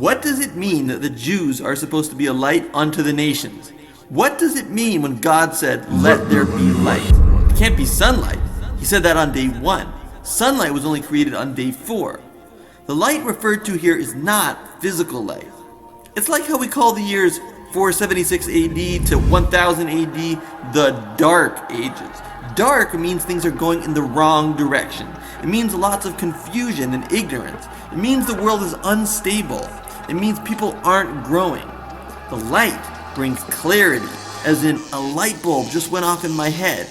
What does it mean that the Jews are supposed to be a light unto the nations? What does it mean when God said, "Let there be light"? It can't be sunlight. He said that on day 1. Sunlight was only created on day 4. The light referred to here is not physical light. It's like how we call the years 476 AD to 1000 AD the Dark Ages. Dark means things are going in the wrong direction. It means lots of confusion and ignorance. It means the world is unstable. It means people aren't growing. The light brings clarity, as in a light bulb just went off in my head.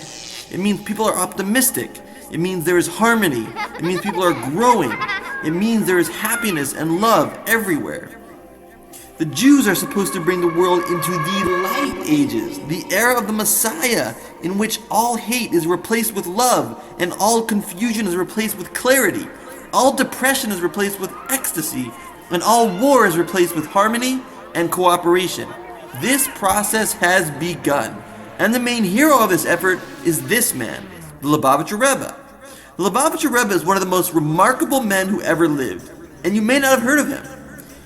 It means people are optimistic. It means there is harmony. It means people are growing. It means there is happiness and love everywhere. The Jews are supposed to bring the world into the light ages, the era of the Messiah, in which all hate is replaced with love, and all confusion is replaced with clarity, all depression is replaced with ecstasy, and all war is replaced with harmony and cooperation. This process has begun, and the main hero of this effort is this man, the Lubavitcher Rebbe. The Lubavitcher Rebbe is one of the most remarkable men who ever lived, and you may not have heard of him.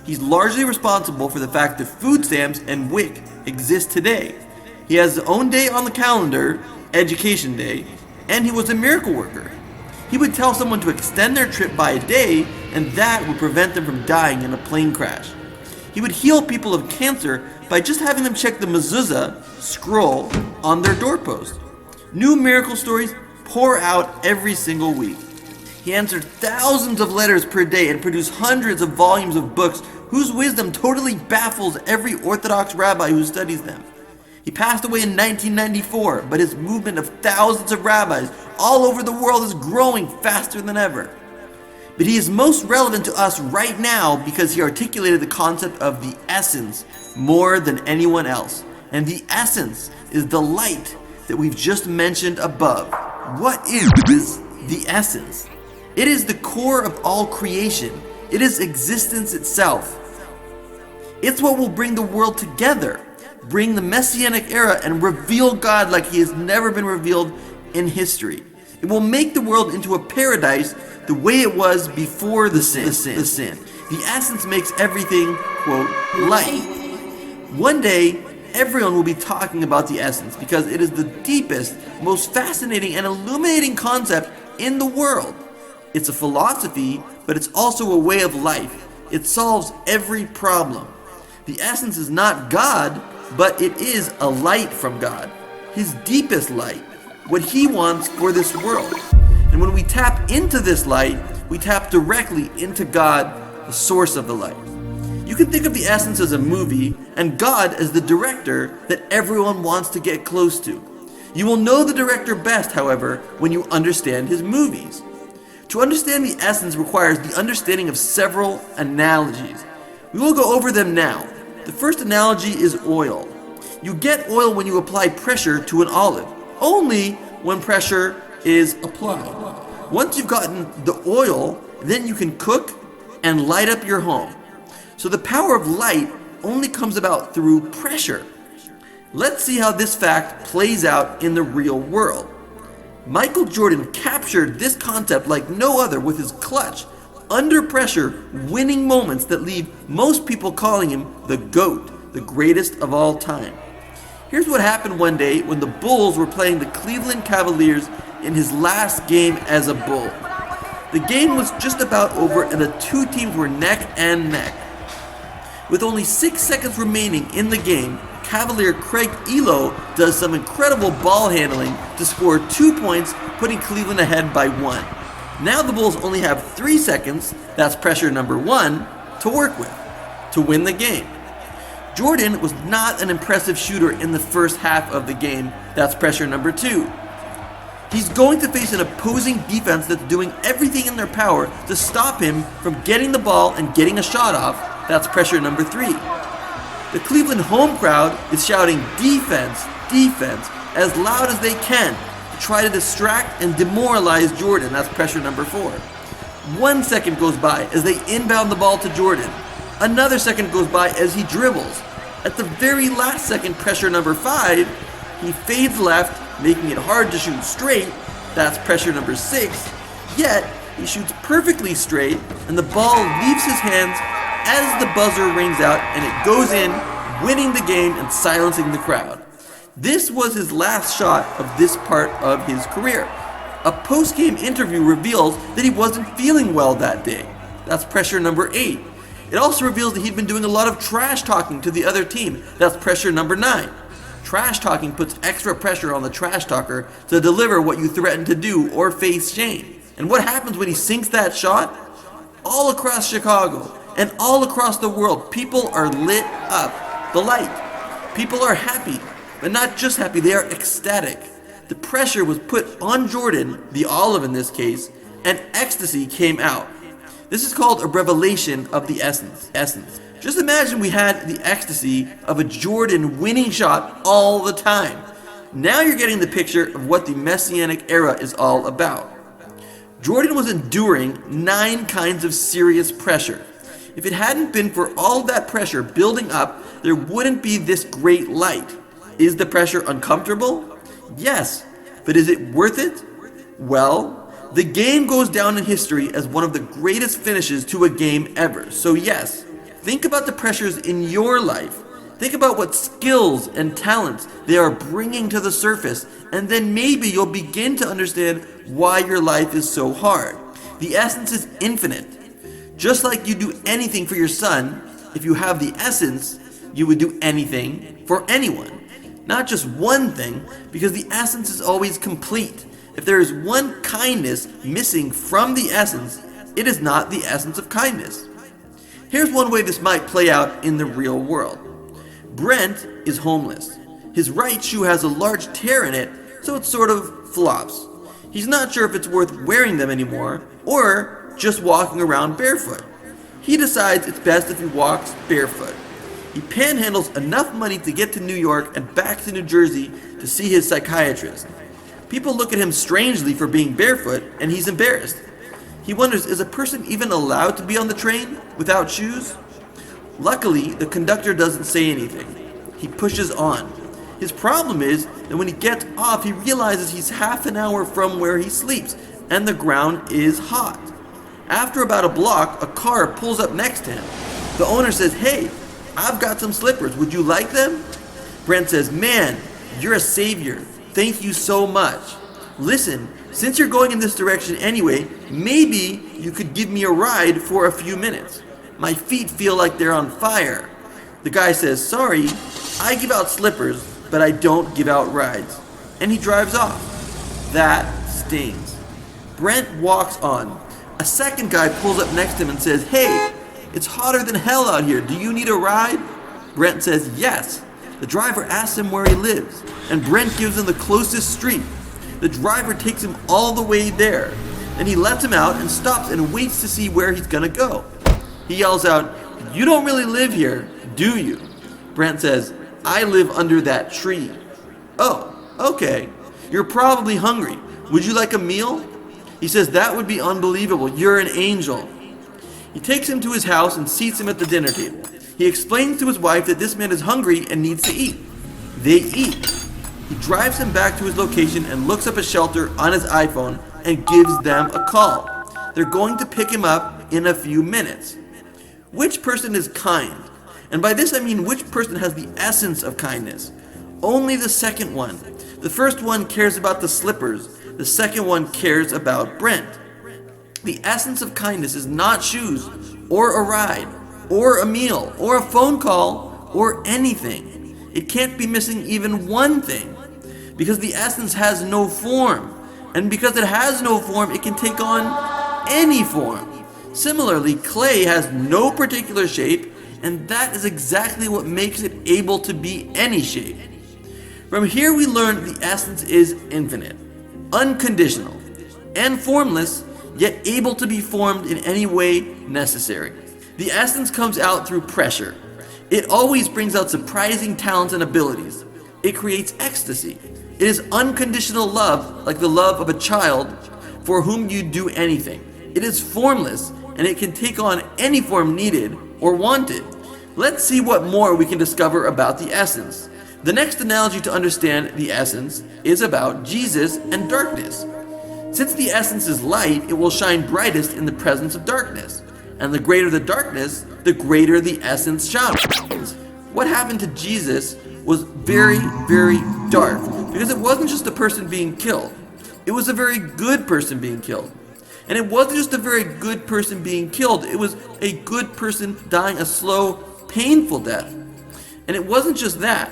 He's largely responsible for the fact that food stamps and WIC exist today. He has his own day on the calendar, Education Day, and he was a miracle worker. He would tell someone to extend their trip by a day, and that would prevent them from dying in a plane crash. He would heal people of cancer by just having them check the mezuzah scroll on their doorpost. New miracle stories pour out every single week. He answered thousands of letters per day and produced hundreds of volumes of books whose wisdom totally baffles every Orthodox rabbi who studies them. He passed away in 1994, but his movement of thousands of rabbis all over the world is growing faster than ever. But he is most relevant to us right now because he articulated the concept of the essence more than anyone else. And the essence is the light that we've just mentioned above. What is the essence? It is the core of all creation. It is existence itself. It's what will bring the world together, bring the Messianic era, and reveal God like he has never been revealed in history. It will make the world into a paradise the way it was before the sin. The essence makes everything, quote, light. One day, everyone will be talking about the essence because it is the deepest, most fascinating, and illuminating concept in the world. It's a philosophy, but it's also a way of life. It solves every problem. The essence is not God, but it is a light from God, his deepest light, what he wants for this world. And when we tap into this light, we tap directly into God, the source of the light. You can think of the essence as a movie and God as the director that everyone wants to get close to. You will know the director best, however, when you understand his movies. To understand the essence requires the understanding of several analogies. We will go over them now. The first analogy is oil. You get oil when you apply pressure to an olive, only when pressure is applied. Once you've gotten the oil, then you can cook and light up your home. So the power of light only comes about through pressure. Let's see how this fact plays out in the real world. Michael Jordan captured this concept like no other with his clutch, under pressure, winning moments that leave most people calling him the GOAT, the greatest of all time. Here's what happened one day when the Bulls were playing the Cleveland Cavaliers in his last game as a Bull. The game was just about over and the two teams were neck and neck. With only 6 seconds remaining in the game, Cavalier Craig Ehlo does some incredible ball handling to score 2 points, putting Cleveland ahead by 1. Now the Bulls only have 3 seconds, that's pressure number 1, to work with, to win the game. Jordan was not an impressive shooter in the first half of the game, that's pressure number 2. He's going to face an opposing defense that's doing everything in their power to stop him from getting the ball and getting a shot off, that's pressure number 3. The Cleveland home crowd is shouting defense, defense, as loud as they can to try to distract and demoralize Jordan. That's pressure number 4. 1 second goes by as they inbound the ball to Jordan. Another second goes by as he dribbles. At the very last second, pressure number 5, he fades left, making it hard to shoot straight. That's pressure number 6. Yet, he shoots perfectly straight and the ball leaves his hands as the buzzer rings out and it goes in, winning the game and silencing the crowd. This was his last shot of this part of his career. A post-game interview reveals that he wasn't feeling well that day. That's pressure number 8. It also reveals that he'd been doing a lot of trash talking to the other team. That's pressure number 9. Trash talking puts extra pressure on the trash talker to deliver what you threaten to do or face shame. And what happens when he sinks that shot? All across Chicago and all across the world, people are lit up. The light. People are happy, but not just happy, they are ecstatic. The pressure was put on Jordan, the olive in this case, and ecstasy came out. This is called a revelation of the essence. Just imagine we had the ecstasy of a Jordan winning shot all the time. Now you're getting the picture of what the Messianic era is all about. Jordan was enduring 9 kinds of serious pressure. If it hadn't been for all that pressure building up, there wouldn't be this great light. Is the pressure uncomfortable? Yes, but is it worth it? Well, the game goes down in history as one of the greatest finishes to a game ever. So yes, think about the pressures in your life. Think about what skills and talents they are bringing to the surface, and then maybe you'll begin to understand why your life is so hard. The essence is infinite. Just like you do anything for your son, if you have the essence, you would do anything for anyone. Not just one thing, because the essence is always complete. If there is one kindness missing from the essence, it is not the essence of kindness. Here's one way this might play out in the real world. Brent is homeless. His right shoe has a large tear in it, so it sort of flops. He's not sure if it's worth wearing them anymore, or just walking around barefoot. He decides it's best if he walks barefoot. He panhandles enough money to get to New York and back to New Jersey to see his psychiatrist. People look at him strangely for being barefoot, and he's embarrassed. He wonders, is a person even allowed to be on the train without shoes? Luckily, the conductor doesn't say anything. He pushes on. His problem is that when he gets off, he realizes he's half an hour from where he sleeps, and the ground is hot. After about a block, a car pulls up next to him. The owner says, "Hey, I've got some slippers. Would you like them?" Brent says, "Man, you're a savior. Thank you so much. Listen, since you're going in this direction anyway, maybe you could give me a ride for a few minutes. My feet feel like they're on fire." The guy says, "Sorry, I give out slippers, but I don't give out rides." And he drives off. That stings. Brent walks on. A second guy pulls up next to him and says, "Hey, it's hotter than hell out here. Do you need a ride?" Brent says, "Yes." The driver asks him where he lives, and Brent gives him the closest street. The driver takes him all the way there. Then he lets him out and stops and waits to see where he's gonna go. He yells out, "You don't really live here, do you?" Brent says, "I live under that tree." "Oh, okay. You're probably hungry. Would you like a meal?" He says, "That would be unbelievable. You're an angel." He takes him to his house and seats him at the dinner table. He explains to his wife that this man is hungry and needs to eat. They eat. He drives him back to his location and looks up a shelter on his iPhone and gives them a call. They're going to pick him up in a few minutes. Which person is kind? And by this I mean which person has the essence of kindness? Only the second one. The first one cares about the slippers. The second one cares about Brent. The essence of kindness is not shoes, or a ride, or a meal, or a phone call, or anything. It can't be missing even one thing, because the essence has no form. And because it has no form, it can take on any form. Similarly, clay has no particular shape, and that is exactly what makes it able to be any shape. From here we learn the essence is infinite, unconditional, and formless, yet able to be formed in any way necessary. The essence comes out through pressure. It always brings out surprising talents and abilities. It creates ecstasy. It is unconditional love, like the love of a child for whom you do anything. It is formless, and it can take on any form needed or wanted. Let's see what more we can discover about the essence. The next analogy to understand the essence is about Jesus and darkness. Since the essence is light, it will shine brightest in the presence of darkness. And the greater the darkness, the greater the essence shines. What happened to Jesus was very, very dark, because it wasn't just a person being killed. It was a very good person being killed. And it wasn't just a very good person being killed, it was a good person dying a slow, painful death. And it wasn't just that.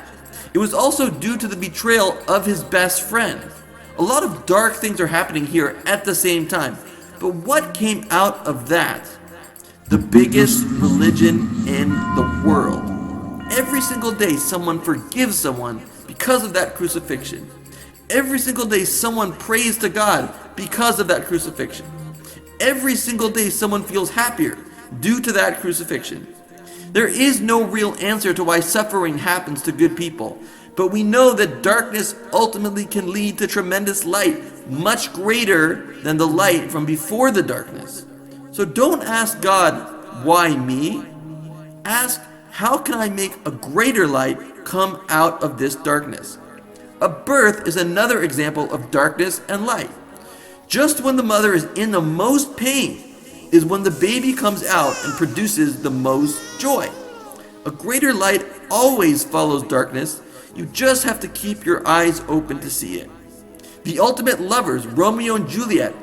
It was also due to the betrayal of his best friend. A lot of dark things are happening here at the same time. But what came out of that? The biggest religion in the world. Every single day someone forgives someone because of that crucifixion. Every single day someone prays to God because of that crucifixion. Every single day someone feels happier due to that crucifixion. There is no real answer to why suffering happens to good people, but we know that darkness ultimately can lead to tremendous light, much greater than the light from before the darkness. So don't ask God, why me? Ask, how can I make a greater light come out of this darkness? A birth is another example of darkness and light. Just when the mother is in the most pain is when the baby comes out and produces the most joy. A greater light always follows darkness. You just have to keep your eyes open to see it. The ultimate lovers, Romeo and Juliet,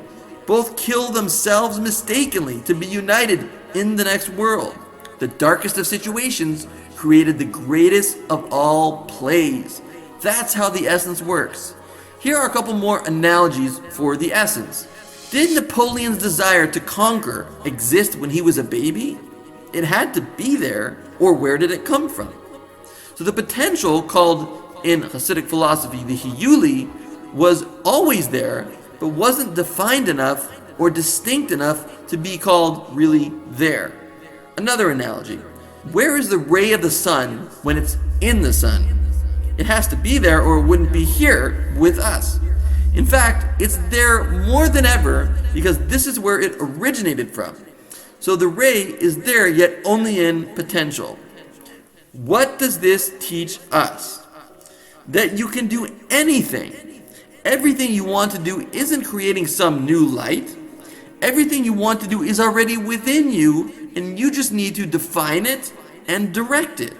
both kill themselves mistakenly to be united in the next world. The darkest of situations created the greatest of all plays. That's how the essence works. Here are a couple more analogies for the essence. Did Napoleon's desire to conquer exist when he was a baby? It had to be there, or where did it come from? So the potential, called in Hasidic philosophy the hiyuli, was always there, but wasn't defined enough or distinct enough to be called really there. Another analogy. Where is the ray of the sun when it's in the sun? It has to be there or it wouldn't be here with us. In fact, it's there more than ever because this is where it originated from. So the ray is there, yet only in potential. What does this teach us? That you can do anything. Everything you want to do isn't creating some new light. Everything you want to do is already within you, and you just need to define it and direct it.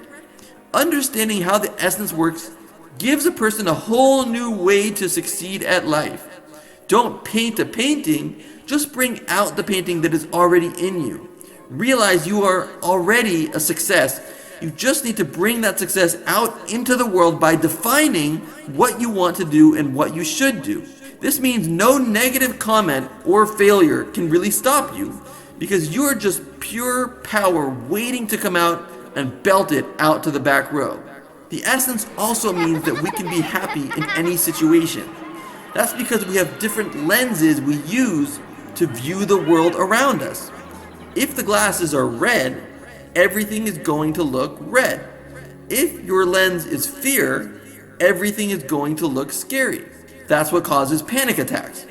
Understanding how the essence works gives a person a whole new way to succeed at life. Don't paint a painting, just bring out the painting that is already in you. Realize you are already a success. You just need to bring that success out into the world by defining what you want to do and what you should do. This means no negative comment or failure can really stop you, because you're just pure power waiting to come out and belt it out to the back row. The essence also means that we can be happy in any situation. That's because we have different lenses we use to view the world around us. If the glasses are red, everything is going to look red. If your lens is fear, everything is going to look scary. That's what causes panic attacks.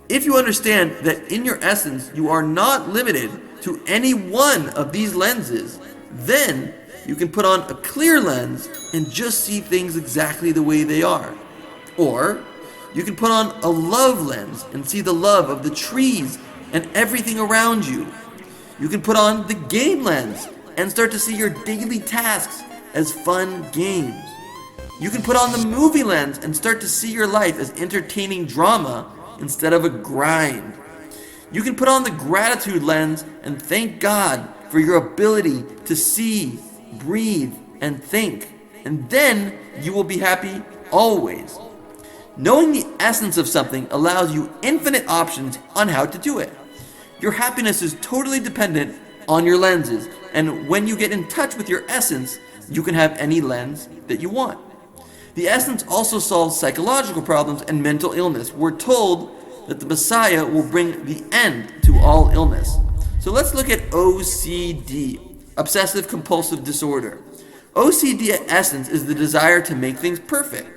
If you understand that in your essence you are not limited to any one of these lenses, then you can put on a clear lens and just see things exactly the way they are. Or you can put on a love lens and see the love of the trees and everything around you. You can put on the game lens and start to see your daily tasks as fun games. You can put on the movie lens and start to see your life as entertaining drama instead of a grind. You can put on the gratitude lens and thank God for your ability to see, breathe, and think. And then you will be happy always. Knowing the essence of something allows you infinite options on how to do it. Your happiness is totally dependent on your lenses, and when you get in touch with your essence, you can have any lens that you want. The essence also solves psychological problems and mental illness. We're told that the Messiah will bring the end to all illness. So let's look at OCD, obsessive compulsive disorder. OCD at essence is the desire to make things perfect.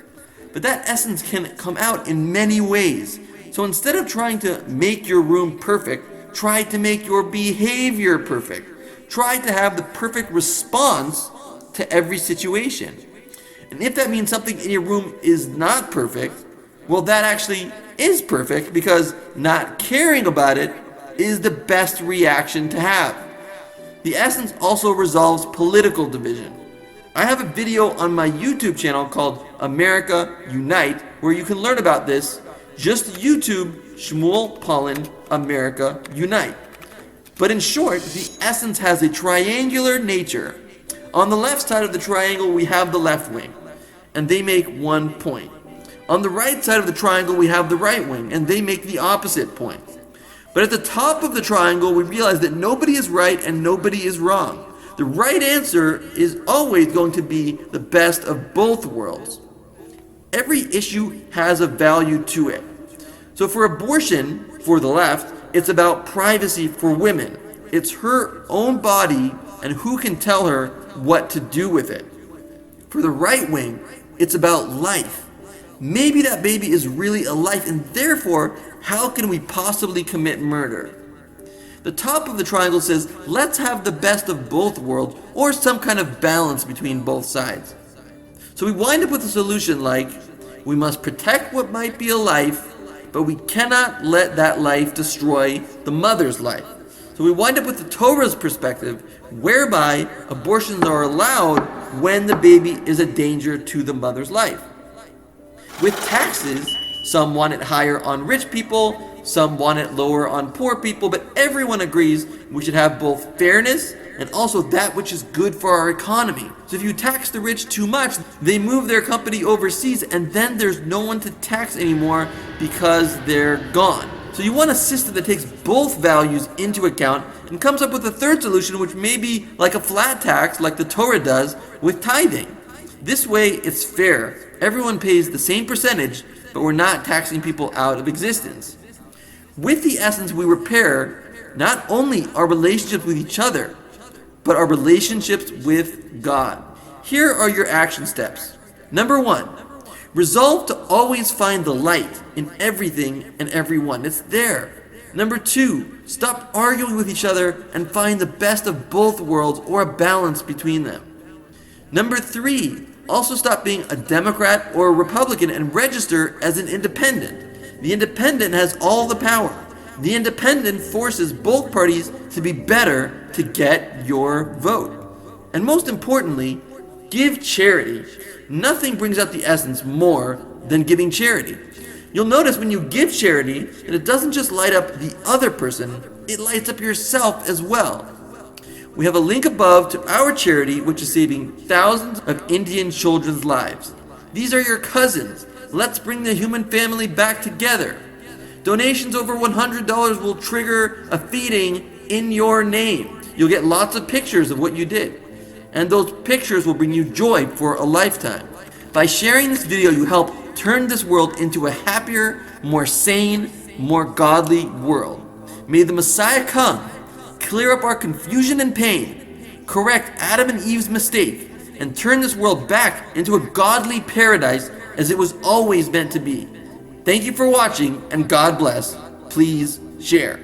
But that essence can come out in many ways. So instead of trying to make your room perfect, try to make your behavior perfect. Try to have the perfect response to every situation. And if that means something in your room is not perfect, well, that actually is perfect, because not caring about it is the best reaction to have. The essence also resolves political division. I have a video on my YouTube channel called America Unite where you can learn about this. Just YouTube Shmuel Pollan America Unite. But in short, the essence has a triangular nature. On the left side of the triangle we have the left wing, and they make 1 point. On the right side of the triangle we have the right wing, and they make the opposite point. But at the top of the triangle we realize that nobody is right and nobody is wrong. The right answer is always going to be the best of both worlds. Every issue has a value to it. So for abortion, for the left, it's about privacy for women. It's her own body and who can tell her what to do with it. For the right wing, it's about life. Maybe that baby is really a life, and therefore, how can we possibly commit murder? The top of the triangle says, let's have the best of both worlds, or some kind of balance between both sides. So we wind up with a solution like, we must protect what might be a life, but we cannot let that life destroy the mother's life. So we wind up with the Torah's perspective, whereby abortions are allowed when the baby is a danger to the mother's life. With taxes, some want it higher on rich people, some want it lower on poor people, but everyone agrees we should have both fairness and also that which is good for our economy. So if you tax the rich too much, they move their company overseas, and then there's no one to tax anymore because they're gone. So you want a system that takes both values into account and comes up with a third solution, which may be like a flat tax like the Torah does with tithing. This way it's fair. Everyone pays the same percentage, but we're not taxing people out of existence. With the essence, we repair not only our relationships with each other, but our relationships with God. Here are your action steps. Number 1, resolve to always find the light in everything and everyone. It's there. Number 2, stop arguing with each other and find the best of both worlds or a balance between them. Number 3, also stop being a Democrat or a Republican and register as an independent. The independent has all the power. The independent forces both parties to be better to get your vote. And most importantly, give charity. Nothing brings out the essence more than giving charity. You'll notice when you give charity that it doesn't just light up the other person, it lights up yourself as well. We have a link above to our charity, which is saving thousands of Indian children's lives. These are your cousins. Let's bring the human family back together. Donations over $100 will trigger a feeding in your name. You'll get lots of pictures of what you did. And those pictures will bring you joy for a lifetime. By sharing this video, you help turn this world into a happier, more sane, more godly world. May the Messiah come, clear up our confusion and pain, correct Adam and Eve's mistake, and turn this world back into a godly paradise as it was always meant to be. Thank you for watching, and God bless. Please share.